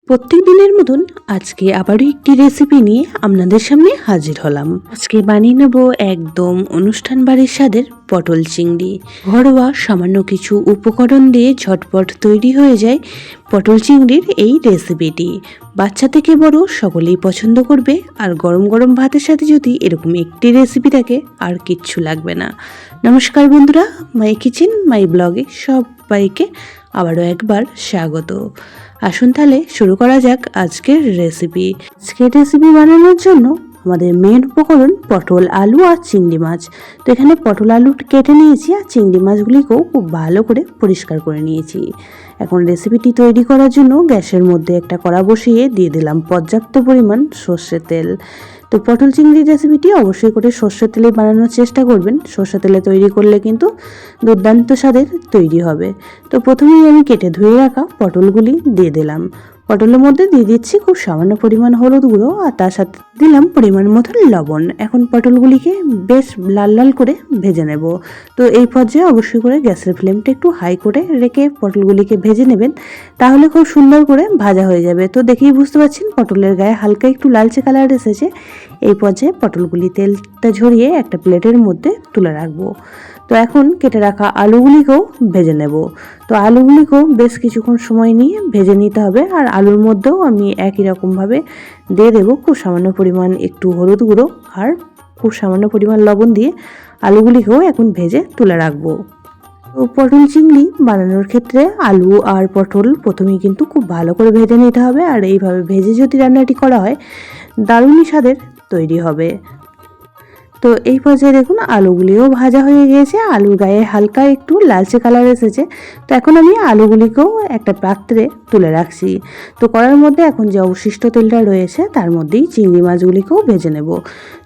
প্রত্যেক দিনের মতন আজকে আবারও একটি রেসিপি নিয়ে আপনাদের সামনে হাজির হলাম। আজকে বানিয়ে নেব একদম অনুষ্ঠান বাড়ির স্বাদের পটল চিংড়ি। ঘরোয়া সামান্য কিছু উপকরণ দিয়ে ঝটপট তৈরি হয়ে যায় পটল চিংড়ির এই রেসিপিটি। বাচ্চা থেকে বড় সকলেই পছন্দ করবে, আর গরম গরম ভাতের সাথে যদি এরকম একটি রেসিপি থাকে আর কিচ্ছু লাগবে না। নমস্কার বন্ধুরা, মাই কিচেন মাই ব্লগে সবাইকে আবারও একবার স্বাগত। আসুন তাহলে শুরু করা যাক আজকের রেসিপি। আজকের রেসিপি বানানোর জন্য আমাদের মেন উপকরণ পটল, আলু আর চিংড়ি মাছ। তো এখানে পটল আলু কেটে নিয়েছি, আর চিংড়ি মাছগুলিকেও খুব ভালো করে পরিষ্কার করে নিয়েছি। এখন রেসিপিটি তৈরি করার জন্য গ্যাসের মধ্যে একটা কড়া বসিয়ে দিয়ে দিলাম পর্যাপ্ত পরিমাণ সর্ষের তেল। তো পটল চিংড়ির রেসিপিটি অবশ্যই করে সর্ষের তেলে বানানোর চেষ্টা করবেন। সর্ষের তেলে তৈরি করলে কিন্তু দুর্দান্ত স্বাদের তৈরি হবে। তো প্রথমেই আমি কেটে ধুয়ে রাখা পটলগুলি দিয়ে দিলাম। পটলের মধ্যে দিয়ে দিচ্ছি খুব সামান্য পরিমাণ হলুদ গুঁড়ো, আর তার সাথে দিলাম পরিমাণ মতো লবণ। এখন পটলগুলিকে বেশ লাল লাল করে ভেজে নেব। তো এই পর্যায়ে অবশ্যই করে গ্যাসের ফ্লেমটা একটু হাই করে রেখে পটলগুলিকে ভেজে নেবেন, তাহলে খুব সুন্দর করে ভাজা হয়ে যাবে। তো দেখেই বুঝতে পারছেন পটলের গায়ে হালকা একটু লালচে কালার এসেছে। এই পর্যায়ে পটলগুলি তেলটা ঝরিয়ে একটা প্লেটের মধ্যে তুলে রাখবো। তো এখন কেটে রাখা আলুগুলিকেও ভেজে নেব। তো আলুগুলিকেও বেশ কিছুক্ষণ সময় নিয়ে ভেজে নিতে হবে, আর আলুর মধ্যেও আমি একই রকমভাবে দিয়ে দেবো খুব সামান্য পরিমাণ একটু হলুদ গুঁড়ো আর খুব সামান্য পরিমাণ লবণ দিয়ে আলুগুলিকেও এখন ভেজে তুলে রাখবো। তো পটল চিংড়ি বানানোর ক্ষেত্রে আলু আর পটল প্রথমেই কিন্তু খুব ভালো করে ভেজে নিতে হবে, আর এইভাবে ভেজে যদি রান্নাটি করা হয় দারুণই স্বাদের তৈরি হবে। তো এই পর্যায়ে দেখুন আলুগুলিও ভাজা হয়ে গিয়েছে, আলুর গায়ে হালকা একটু লালচে কালার এসেছে। তো এখন আমি আলুগুলিকেও একটা পাত্রে তুলে রাখছি। তো কড়ার মধ্যে এখন যে অবশিষ্ট তেলটা রয়েছে তার মধ্যেই চিংড়ি মাছগুলিকেও ভেজে নেব।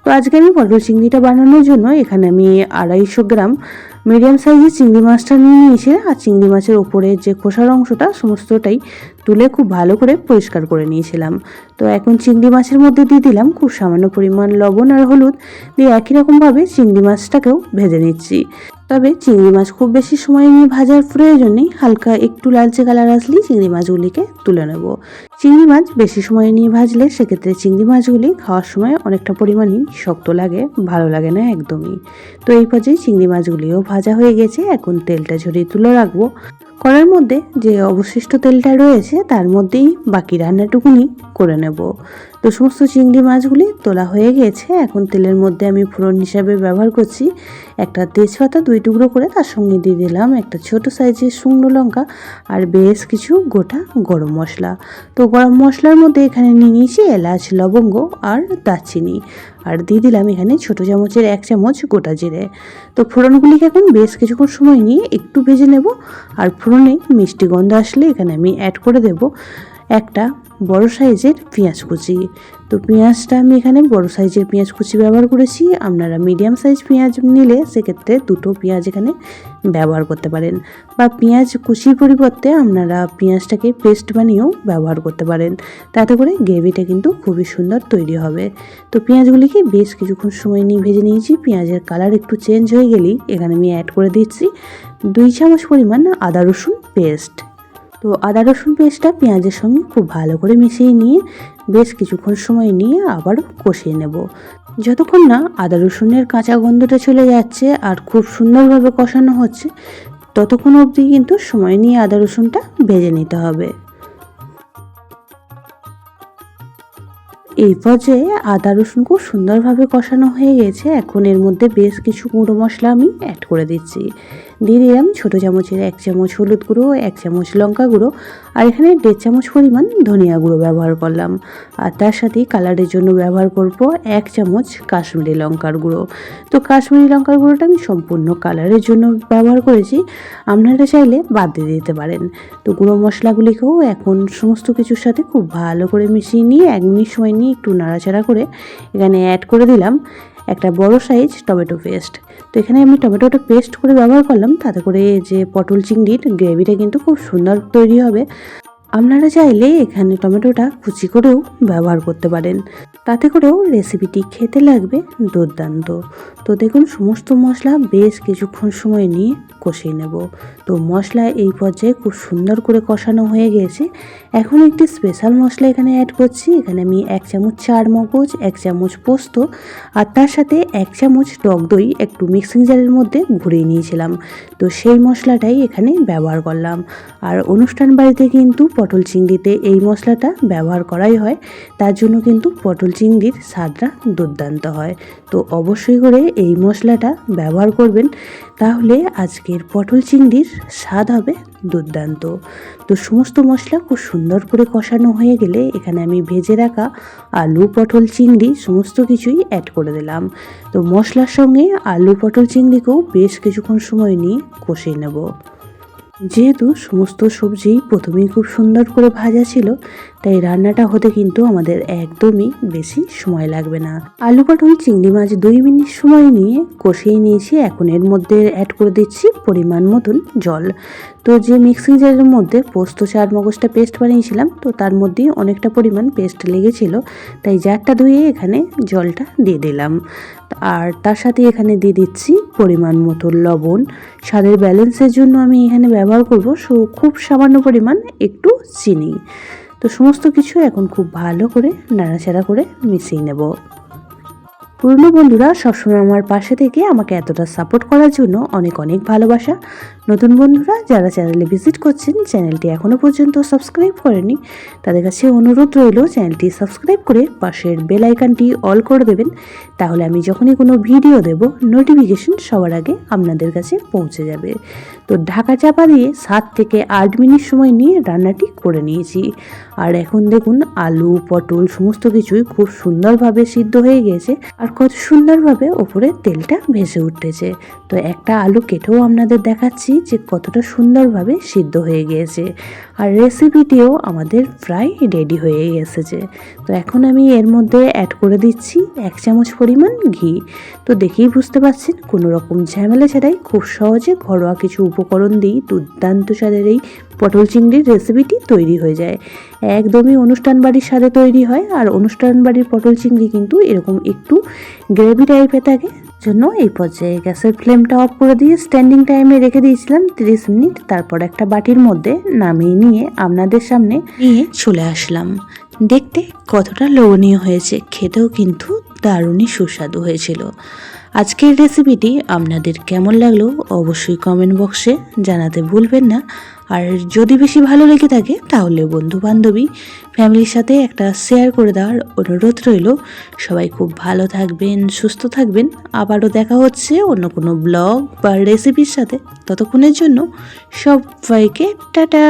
তো আজকে আমি পটল চিংড়িটা বানানোর জন্য এখানে আমি 250 গ্রাম মিডিয়াম সাইজের চিংড়ি মাছটা নিয়ে নিয়েছি, আর চিংড়ি মাছের ওপরে যে খোসার অংশটা সমস্তটাই তুলে খুব ভালো করে পরিষ্কার করে নিয়েছিলাম। তো এখন চিংড়ি মাছের মধ্যে দিয়ে দিলাম খুব সামান্য পরিমাণ লবণ আর হলুদ দিয়ে একই রকমভাবে চিংড়ি মাছটাকেও ভেজে নিচ্ছি। তবে চিংড়ি মাছ খুব বেশি সময় নিয়ে ভাজার প্রয়োজন নেই, হালকা একটু লালচে কালার আসলেই চিংড়ি মাছগুলিকে তুলে নেব। চিংড়ি মাছ বেশি সময় নিয়ে ভাজলে সেক্ষেত্রে চিংড়ি মাছগুলি খাওয়ার সময় অনেকটা পরিমাণই শক্ত লাগে, ভালো লাগে না একদমই। তো এই পর্যায়ে চিংড়ি মাছগুলিও ভাজা হয়ে গেছে, এখন তেলটা ঝরিয়ে তুলে রাখবো। কড়ার মধ্যে যে অবশিষ্ট তেলটা রয়েছে তার মধ্যেই বাকি রান্নাটুকুনি করে নেব। তো সমস্ত চিংড়ি মাছগুলি তোলা হয়ে গেছে। এখন তেলের মধ্যে আমি ফোড়ন হিসাবে ব্যবহার করছি একটা তেজপাতা 2 টুকরো করে, তার সঙ্গে দিয়ে দিলাম একটা ছোট সাইজের শুকনো লঙ্কা আর বেশ কিছু গোটা গরম মশলা। তো গরম মশলার মধ্যে এখানে নিয়ে নিয়েছি এলাচ, লবঙ্গ আর দারচিনি, আর দিয়ে দিলাম এখানে ছোটো চামচের 1 চামচ গোটা জিরে। তো ফোড়নগুলিকে এখন বেশ কিছুক্ষণ সময় নিয়ে একটু ভেজে নেব, আর ফোড়নে মিষ্টি গন্ধ আসলে এখানে আমি অ্যাড করে দেব একটা বড় সাইজের পেঁয়াজ কুচি। তো পেঁয়াজটা আমি এখানে বড় সাইজের পেঁয়াজ কুচি ব্যবহার করেছি। আপনারা মিডিয়াম সাইজ পেঁয়াজ নিলে সেক্ষেত্রে 2টো পেঁয়াজ এখানে ব্যবহার করতে পারেন, বা পেঁয়াজ কুচির পরিবর্তে আপনারা পেঁয়াজটাকে পেস্ট বানিয়েও ব্যবহার করতে পারেন। তাতে করে গ্রেভিটা কিন্তু খুবই সুন্দর তৈরি হবে। তো পেঁয়াজগুলিকে বেশ কিছুক্ষণ সময় নিয়ে ভেজে নিয়েছি। পেঁয়াজের কালার একটু চেঞ্জ হয়ে গেলেই এখানে আমি অ্যাড করে দিচ্ছি 2 চামচ পরিমাণ আদা রসুন পেস্ট। তো আদা রসুন পেস্টটা পেঁয়াজের সঙ্গে খুব ভালো করে মিশিয়ে নিয়ে বেশ কিছুক্ষণ সময় নিয়ে আবারও কষিয়ে নেব। যতক্ষণ না আদা রসুনের কাঁচা গন্ধটা চলে যাচ্ছে আর খুব সুন্দরভাবে কষানো হচ্ছে, ততক্ষণ অবধি কিন্তু সময় নিয়ে আদা রসুনটা ভেজে নিতে হবে। এই পর্যায়ে আদা রসুন খুব সুন্দরভাবে কষানো হয়ে গেছে। এখন এর মধ্যে বেশ কিছু গুঁড়ো মশলা আমি অ্যাড করে দিচ্ছি। দিয়ে দিলাম ছোটো চামচের 1 চামচ হলুদ গুঁড়ো, 1 চামচ লঙ্কা গুঁড়ো, আর এখানে 1.5 চামচ পরিমাণ ধনিয়া গুঁড়ো ব্যবহার করলাম। আর তার সাথে কালারের জন্য ব্যবহার করব 1 চামচ কাশ্মীরি লঙ্কার গুঁড়ো। তো কাশ্মীরি লঙ্কার গুঁড়োটা আমি সম্পূর্ণ কালারের জন্য ব্যবহার করেছি, আপনারা চাইলে বাদ দিয়ে দিতে পারেন। তো গুঁড়ো মশলাগুলিকেও এখন সমস্ত কিছুর সাথে খুব ভালো করে মিশিয়ে নিয়ে 1 মিনিট সময় নিয়ে একটু নাড়াচাড়া করে এখানে অ্যাড করে দিলাম একটা বড় সাইজ টমেটো পেস্ট। তো এখানে আমি টমেটোটা পেস্ট করে ব্যবহার করলাম, তাতে করে যে পটল চিংড়ির গ্রেভিটা কিন্তু খুব সুন্দর তৈরি হবে। আপনারা চাইলে এখানে টমেটোটা কুচি করেও ব্যবহার করতে পারেন, তাতে করেও রেসিপিটি খেতে লাগবে দুর্দান্ত। তো দেখুন সমস্ত মশলা বেশ কিছুক্ষণ সময় নিয়ে কষিয়ে নেব। তো মশলা এই পর্যায়ে খুব সুন্দর করে কষানো হয়ে গেছে। এখন একটি স্পেশাল মশলা এখানে অ্যাড করছি। এখানে আমি 1 চামচ চার মগজ, 1 চামচ পোস্ত আর তার সাথে 1 চামচ টক দই একটু মিক্সিং জারের মধ্যে ঘুরিয়ে নিয়েছিলাম। তো সেই মশলাটাই এখানে ব্যবহার করলাম। আর অনুষ্ঠান বাড়িতে কিন্তু পটল চিংড়িতে এই মশলাটা ব্যবহার করাই হয়, তার জন্য কিন্তু পটল চিংড়ির স্বাদটা দুর্দান্ত হয়। তো অবশ্যই করে এই মশলাটা ব্যবহার করবেন, তাহলে আজকের পটল চিংড়ির স্বাদ হবে দুর্দান্ত। তো সমস্ত মশলা খুব সুন্দর করে কষানো হয়ে গেলে এখানে আমি ভেজে রাখা আলু, পটল, চিংড়ি সমস্ত কিছুই অ্যাড করে দিলাম। তো মশলার সঙ্গে আলু, পটল, চিংড়িকেও বেশ কিছুক্ষণ সময় নিয়ে কষিয়ে নেব। যেহেতু সমস্ত সবজি প্রথমেই খুব সুন্দর করে ভাজা ছিল, তাই রান্নাটা হতে কিন্তু আমাদের একদমই বেশি সময় লাগবে না। আলু, পটল, চিংড়ি মাছ 2 মিনিট সময় নিয়ে কষিয়ে নিয়েছি। এখন এর মধ্যে অ্যাড করে দিচ্ছি পরিমাণ মতন জল। তো যে মিক্সিং জারের মধ্যে পোস্ত চার মগজটা পেস্ট বানিয়েছিলাম, তো তার মধ্যেই অনেকটা পরিমাণ পেস্ট লেগেছিল, তাই জারটা ধুয়ে এখানে জলটা দিয়ে দিলাম। আর তার সাথে এখানে দিয়ে দিচ্ছি পরিমাণ মতো লবণ। স্বাদের ব্যালেন্সের জন্য আমি এখানে ব্যবহার করব খুব সামান্য পরিমাণ একটু চিনি। তো সমস্ত কিছু এখন খুব ভালো করে নাড়াচাড়া করে মিশিয়ে নেব। পুরনো বন্ধুরা সবসময় আমার পাশে থেকে আমাকে এতটা সাপোর্ট করার জন্য অনেক অনেক ভালোবাসা। নতুন বন্ধুরা যারা চ্যানেলে ভিজিট করছেন, চ্যানেলটি এখনও পর্যন্ত সাবস্ক্রাইব করেনি, তাদের কাছে অনুরোধ রইল চ্যানেলটি সাবস্ক্রাইব করে পাশের বেল আইকনটি অল করে দেবেন। তাহলে আমি যখনই কোনো ভিডিও দেব, নোটিফিকেশন সবার আগে আপনাদের কাছে পৌঁছে যাবে। তো ঢাকা চাপা দিয়ে 7 থেকে 8 মিনিট সময় নিয়ে রান্নাটি করে নিয়েছি। আর এখন দেখুন আলু, পটল সমস্ত কিছুই খুব সুন্দরভাবে সিদ্ধ হয়ে গেছে, আর কত সুন্দরভাবে ওপরে তেলটা ভেসে উঠেছে। তো একটা আলু কেটেও আপনাদের দেখাচ্ছি যে কতটা সুন্দরভাবে সিদ্ধ হয়ে গিয়েছে। আর রেসিপিটিও আমাদের প্রায় রেডি হয়ে এসেছে। তো এখন আমি এর মধ্যে অ্যাড করে দিচ্ছি 1 চামচ পরিমাণ ঘি। তো দেখেই বুঝতে পারছেন কোনো রকম ঝামেলা ছাড়াই খুব সহজে ঘরোয়া কিছু উপকরণ দিই দুর্দান্ত স্বাদের এই পটল চিংড়ির রেসিপিটি তৈরি হয়ে যায়। একদমই অনুষ্ঠান বাড়ির স্বাদে তৈরি হয়। আর অনুষ্ঠান বাড়ির পটল চিংড়ি কিন্তু এরকম একটু গ্রেভি টাইপের থাকে, জন্য এই পর্যায়ে গ্যাসের ফ্লেমটা অফ করে দিয়ে স্ট্যান্ডিং টাইমে রেখে দিয়েছিলাম 30 মিনিট। তারপর একটা বাটির মধ্যে নামিয়ে নিয়ে আপনাদের সামনে নিয়ে চলে আসলাম। দেখতে কতটা লোভনীয় হয়েছে, খেতেও কিন্তু দারুণই সুস্বাদু হয়েছিল। আজকের রেসিপিটি আপনাদের কেমন লাগলো অবশ্যই কমেন্ট বক্সে জানাতে ভুলবেন না। আর যদি বেশি ভালো লেগে থাকে তাহলে বন্ধু বান্ধবী ফ্যামিলির সাথে একটা শেয়ার করে দেওয়ার অনুরোধ রইল। সবাই খুব ভালো থাকবেন, সুস্থ থাকবেন। আবারও দেখা হচ্ছে অন্য কোনো ব্লগ বা রেসিপির সাথে। ততক্ষণের জন্য সবাইকে টাটা।